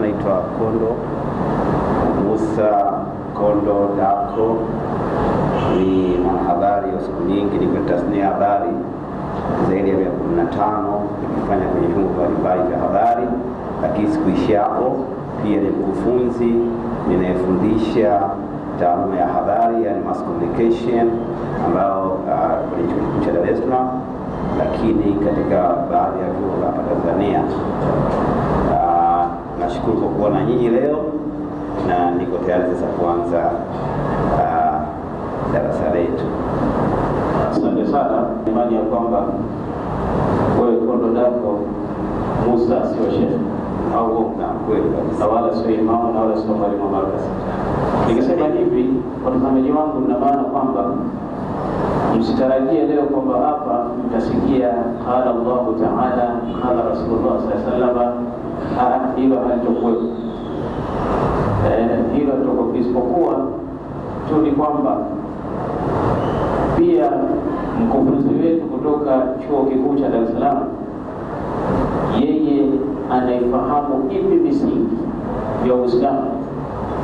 naitwa Kondo Musa Kondo Dako, ni mwanahabari wa siku nyingi, niko tasnia ya habari zaidi ya 15 nikifanya kwenye vyombo mbalimbali vya habari. Lakini sikuishi hapo, pia ni mkufunzi ninayefundisha taaluma ya habari, yani mass communication, ambao kwenye chuo kikuu cha Dar es Salaam, lakini katika baadhi ya vyuo hapa Tanzania. Nashukuru kwa kuwa na nyinyi leo na niko tayari sasa kuanza darasa letu. Asante sana. Imani ya kwamba wewe Kondo Dako Musa sio shehe au na kweli kabisa, wala sio imamu na wala sio mwalimu wa madrasa. Nikisema hivi kwa watazamaji wangu, na maana kwamba msitarajie leo kwamba hapa mtasikia qala Allah Ta'ala qala Rasulullah sallallahu alaihi wasallam, hilo halitokuwepo. Hilo toko isipokuwa tu ni kwamba pia mkufunzi wetu kutoka chuo kikuu cha Dar es Salaam, yeye anaifahamu ipi misingi ya Uislamu,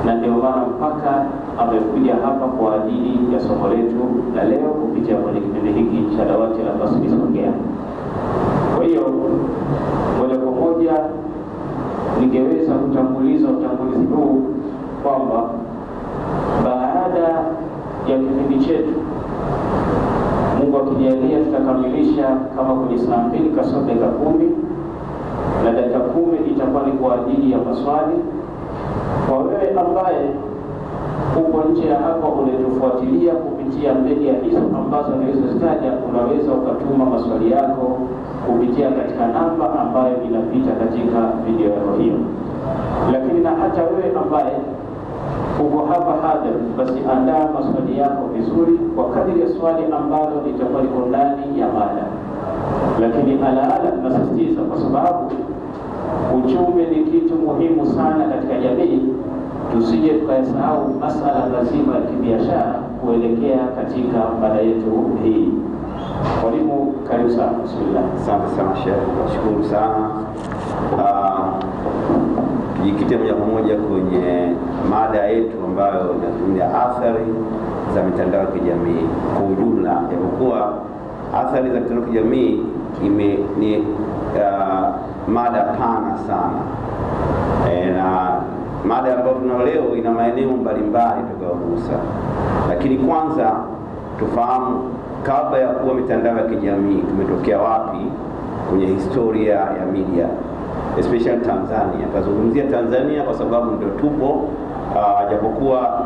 na ndio maana mpaka amekuja hapa kwa ajili ya somo letu la leo kupitia kwenye kipindi hiki cha dawati la Basri Songea. Kwa hiyo moja kwa moja ningeweza kutanguliza utangulizi huu kwamba baada ya kipindi chetu, Mungu akijalia, tutakamilisha kama kwenye saa 2 kasoro dakika 10, na dakika 10 itakuwa ni kwa ajili ya maswali. Kwa wewe ambaye uko nje ya hapa unatufuatilia kupitia media hizo ambazo nilizozitaja, unaweza ukatuma maswali yako kupitia katika namba ambayo inapita katika video yako hiyo. Lakini na hata wewe ambaye uko hapa hadhir, basi andaa maswali yako vizuri kwa kadiri ya swali ambalo litakuwa liko ndani ya mada. Lakini alaala tunasisitiza, kwa sababu uchumi ni kitu muhimu sana katika jamii, tusije tukasahau masala lazima ya kibiashara kuelekea katika mada yetu hii. Mwalimu, karibu sana. Bismillah. Asante sana Sheikh, nashukuru sana. Tujikite moja kwa moja kwenye mada yetu ambayo inazungumzia athari za mitandao ya kijamii kwa ujumla, japokuwa athari za mitandao ya kijamii ni mada pana sana, na mada ambayo tunao leo ina maeneo mbalimbali tutakayogusa. Lakini kwanza tufahamu, kabla ya kuwa mitandao ya kijamii tumetokea wapi kwenye historia ya media, especially Tanzania. Tazungumzia Tanzania kwa sababu ndio tupo, japokuwa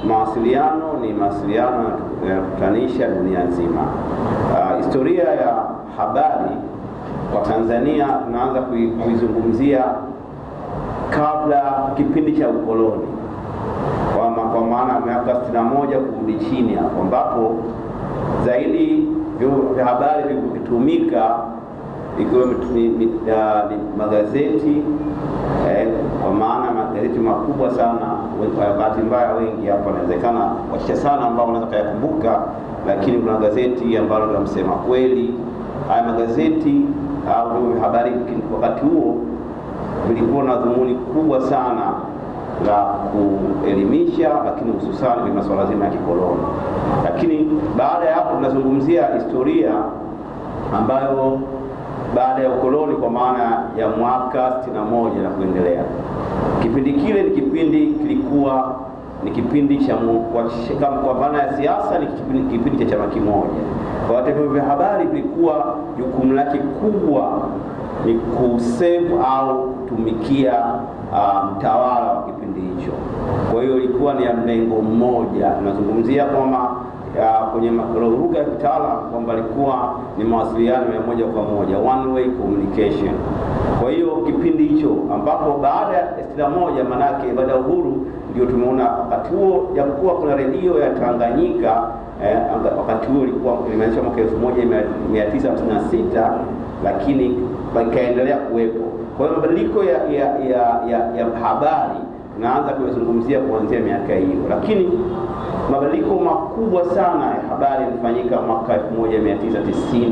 mawasiliano ni mawasiliano yanakutanisha dunia nzima. Historia ya habari kwa Tanzania tunaanza kuizungumzia kabla kipindi cha ukoloni, kwa maana miaka 61 kurudi chini hapo, ambapo zaidi vya habari vilivyotumika ikiwa ni magazeti, kwa maana magazeti makubwa sana. Bahati mbaya wengi hapa inawezekana wachache sana ambao wanaweza kuyakumbuka, lakini kuna gazeti ambalo la Msema Kweli. Haya magazeti au habari wakati huo vilikuwa na dhumuni kubwa sana la kuelimisha, lakini hususan kwa masuala zima ya kikoloni. Lakini baada ya hapo tunazungumzia historia ambayo baada ya ukoloni, kwa maana ya mwaka 61 na kuendelea. Kipindi kile ni kipindi kilikuwa ni kipindi cha kwa maana ya siasa, ni kipindi cha chama kimoja. Kwa vyombo vya habari vilikuwa jukumu lake kubwa ni kusave au kutumikia mtawala wa kipindi hicho. Kwa hiyo ilikuwa ni ya mlengo mmoja. Tunazungumzia kwamba kwenye lugha ya kitaalamu kwamba ilikuwa ni mawasiliano ya moja kwa moja, one way communication. Kwa hiyo kipindi hicho ambapo baada ya 61, manake baada ya uhuru, ndio tumeona wakati huo, japokuwa kuna redio ya Tanganyika wakati huo ilikuwa imeanzishwa mwaka 1956, lakini ikaendelea kuwepo. Kwa hiyo mabadiliko ya habari tunaanza kuzungumzia kuanzia miaka hiyo, lakini mabadiliko makubwa sana ya habari yalifanyika mwaka 1990,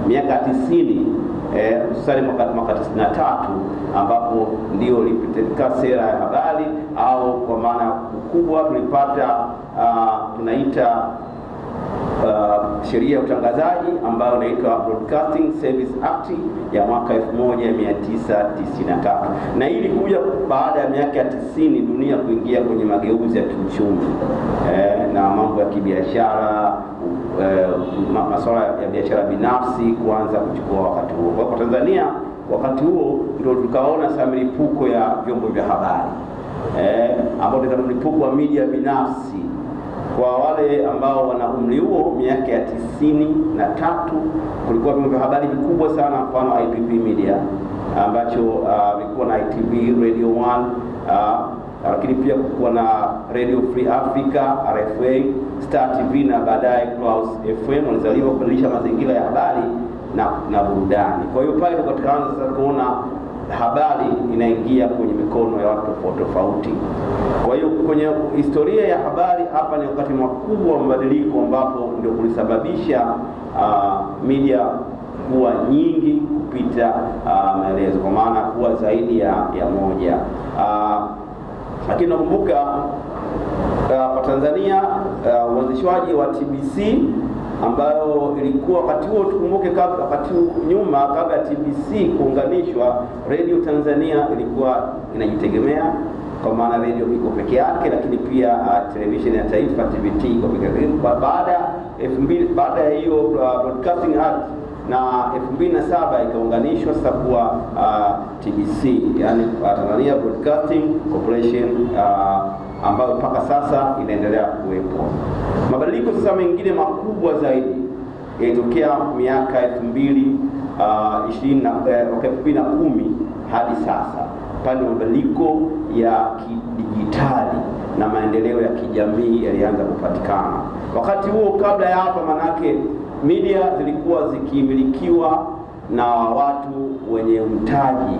miaka 90, hususani mwaka 93, ambapo ambapo ndio ilipitika sera ya habari, au kwa maana kubwa tulipata tunaita sheria ya utangazaji ambayo inaitwa Broadcasting Service Act ya mwaka 1993, na hii ilikuja baada ya miaka ya 90 dunia kuingia kwenye mageuzi ya kiuchumi na mambo ya kibiashara, masuala ya biashara binafsi kuanza kuchukua wakati huo. Kwa Tanzania wakati huo ndio tukaona sasa milipuko ya vyombo vya habari ambapo ndio mlipuko wa media binafsi. Kwa wale ambao wana umri huo, miaka ya 93 kulikuwa vyombo vya habari vikubwa sana, mfano IPP Media ambacho vilikuwa na ITV, Radio 1, lakini pia kulikuwa na Radio Free Africa, RFA, Star TV na baadaye Clouds FM walizaliwa kubadilisha mazingira ya habari na burudani. Kwa hiyo pale tukaanza sasa kuona habari inaingia kwenye mikono ya watu tofauti. Kwa hiyo kwenye historia ya habari hapa ni wakati mkubwa wa mabadiliko ambapo ndio kulisababisha media kuwa nyingi kupita maelezo, kwa maana kuwa zaidi ya moja. Lakini nakumbuka kwa Tanzania uanzishwaji wa TBC ambayo ilikuwa wakati huo, tukumbuke wakati nyuma kabla ya TBC kuunganishwa, Radio Tanzania ilikuwa inajitegemea, kwa maana radio iko peke yake, lakini pia television ya taifa TVT iko peke yake. Baada ya hiyo Broadcasting Act na 2007 ikaunganishwa sasa kuwa TBC, yani Tanzania Broadcasting Corporation, ambayo mpaka sasa inaendelea kuwepo. Mabadiliko sasa mengine makubwa zaidi yalitokea miaka 2010 hadi sasa, pale mabadiliko ya kidijitali na maendeleo ya kijamii yalianza kupatikana. Wakati huo kabla ya hapa, manake media zilikuwa zikimilikiwa na watu wenye mtaji,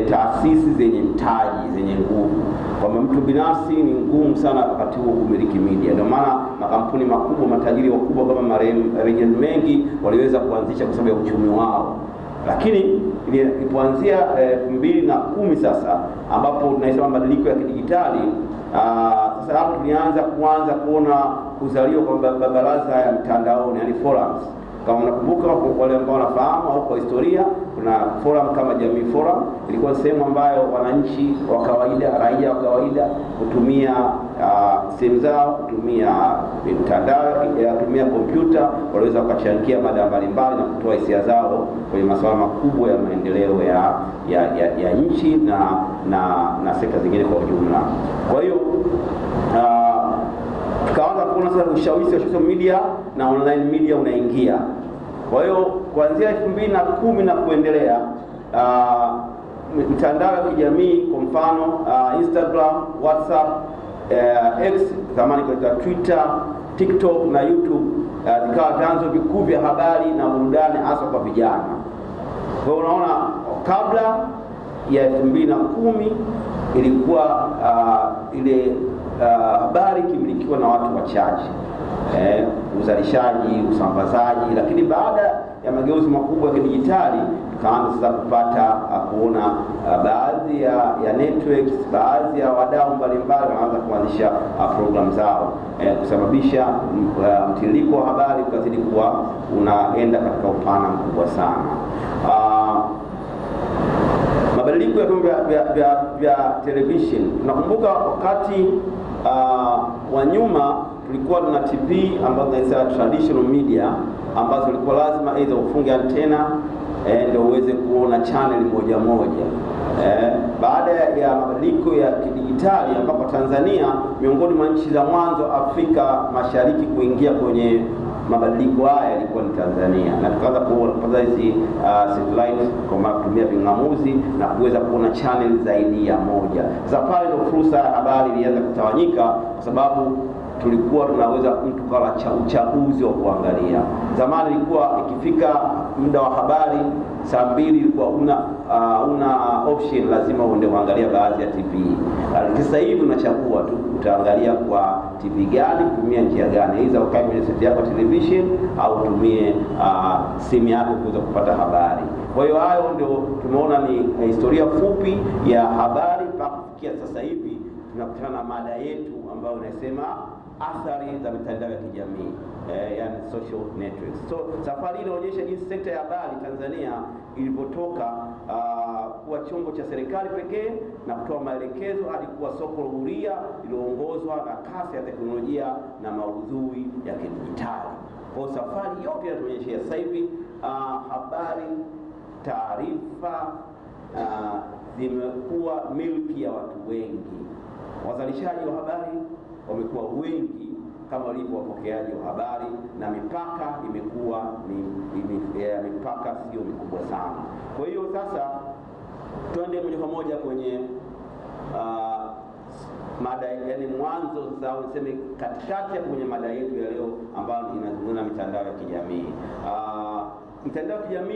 taasisi zenye mtaji, zenye nguvu. Kwa mtu binafsi ni ngumu sana wakati huo kumiliki media. Ndio maana makampuni makubwa, matajiri wakubwa kama marejeni mengi waliweza kuanzisha kwa sababu ya uchumi wao. Lakini ilipoanzia 2010 sasa, ambapo tunasema mabadiliko ya kidijitali, sasa hapo tulianza kuona kuzaliwa kwa baraza ya mtandaoni, yani forums. Kama unakumbuka, wale ambao wanafahamu au kwa historia, kuna forum kama Jamii Forum, ilikuwa sehemu ambayo wananchi wa kawaida, raia wa kawaida kutumia simu zao, kutumia mitandao, kutumia kompyuta, waliweza kuchangia mada mbalimbali na kutoa hisia zao kwenye masuala makubwa ya maendeleo ya nchi na sekta zingine kwa ujumla. Kwa hiyo tukaanza kuona sasa ushawishi wa social media na online media unaingia. Kwa hiyo kuanzia 2010 na kuendelea, mitandao ya kijamii kwa mfano Instagram, WhatsApp, X zamani kwa Twitter, TikTok na YouTube zikawa vyanzo vikuu vya habari na burudani hasa kwa vijana. Kwa hiyo unaona kabla ya 2010 ilikuwa ile habari kimilikiwa na watu wachache, uzalishaji, usambazaji. Lakini baada ya mageuzi makubwa ya kidijitali tukaanza sasa kupata kuona baadhi ya networks, baadhi ya wadau mbalimbali wanaanza kuanzisha program zao, kusababisha mtiririko wa habari ukazidi kuwa unaenda katika upana mkubwa sana. Mabadiliko ya vyombo vya television, tunakumbuka wakati wa nyuma tulikuwa tuna TV ambazo zinaitwa traditional media, ambazo ilikuwa lazima aidha ufunge antena ndio uweze kuona channel moja moja. Baada ya mabadiliko ya kidijitali, ambapo Tanzania miongoni mwa nchi za mwanzo Afrika Mashariki kuingia kwenye mabadiliko haya ilikuwa ni Tanzania, na tukaanza kupata hizi satellite kwa kutumia ving'amuzi na kuweza kuona channel zaidi ya moja. Sasa pale ndio fursa ya habari ilianza kutawanyika, kwa sababu tulikuwa tunaweza mtu kala uchaguzi wa kuangalia. Zamani ilikuwa ikifika muda wa habari saa 2 ilikuwa una option, lazima uende kuangalia baadhi ya TV. Lakini sasa hivi unachagua tu utaangalia kwa TV gani, kutumia njia gani, aidha ukae kwenye set yako television au utumie simu yako kuweza kupata habari. Kwa hiyo hayo ndio tumeona ni historia fupi ya habari mpaka kufikia sasa hivi tunakutana na mada yetu ambayo inasema athari za mitandao ya kijamii, yani social networks. So safari hii inaonyesha jinsi sekta ya habari Tanzania ilipotoka kuwa chombo cha serikali pekee na kutoa maelekezo hadi kuwa soko huria iliyoongozwa na kasi ya teknolojia na maudhui ya kidijitali. Kwa safari yote inatuonyesha sasa hivi habari, taarifa zimekuwa milki ya watu wengi. Wazalishaji wa habari wamekuwa wengi kama walivyo wapokeaji wa habari, na mipaka imekuwa mipaka sio mikubwa sana. Kwa hiyo sasa twende moja kwa moja kwenye mada, yani mwanzo sasa useme katikati ya kwenye mada yetu ya leo ambayo inazungumza mitandao ya kijamii. Mitandao ya kijamii